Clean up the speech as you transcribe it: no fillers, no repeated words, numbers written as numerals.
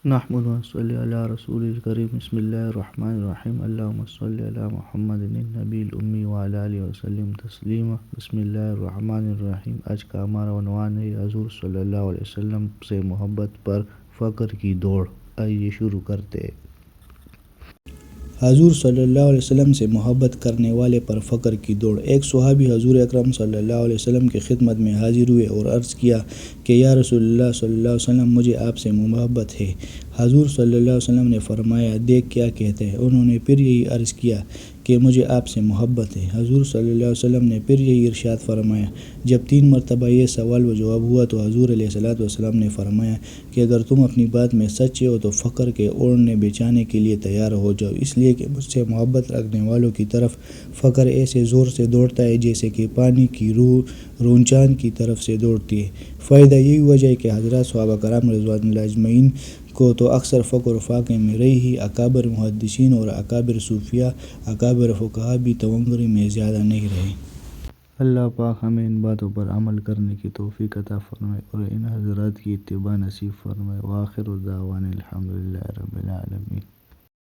نحمد ونصلي على رسول الكريم بسم الله الرحمن الرحیم اللهم صل علی محمد النبی الامی وعلی آلہ وسلم تسلیما۔ بسم اللہ الرحمن الرحیم۔ آج کا ہمارا عنوان ہے حضور صلی اللہ علیہ وسلم سے محبت پر فخر کی دوڑ۔ آئیے شروع کرتے ہیں۔ حضور صلی اللہ علیہ وسلم سے محبت کرنے والے پر فخر کی دوڑ۔ ایک صحابی حضور اکرم صلی اللہ علیہ وسلم کی خدمت میں حاضر ہوئے اور عرض کیا کہ یا رسول اللہ صلی اللہ علیہ وسلم، مجھے آپ سے محبت ہے۔ حضور صلی اللہ علیہ وسلم نے فرمایا، دیکھ کیا کہتے ہیں۔ انہوں نے پھر یہی عرض کیا کہ مجھے آپ سے محبت ہے۔ حضور صلی اللہ علیہ وسلم نے پھر یہی ارشاد فرمایا۔ جب 3 مرتبہ یہ سوال و جواب ہوا تو حضور علیہ السلام نے فرمایا کہ اگر تم اپنی بات میں سچے ہو تو فخر کے اوڑھنے بچھانے کے لیے تیار ہو جاؤ، اس لیے کہ مجھ سے محبت رکھنے والوں کی طرف فخر ایسے زور سے دوڑتا ہے جیسے کہ پانی کی رونچان کی طرف سے دوڑتی ہے۔ فائدہ یہی وجہ ہے کہ حضرات صحابہ کرام رضوان اللہ اجمعین کو تو اکثر فخر و فاقے میں رہی ہی اکابر محدثین اور اکابر صوفیاء، اکابر فقہاء بھی تونگری میں زیادہ نہیں رہے۔ اللہ پاک ہمیں ان باتوں پر عمل کرنے کی توفیق عطا فرمائے اور ان حضرات کی اتباع نصیب فرمائے۔ وآخر دعوانا الحمدللہ رب العالمین۔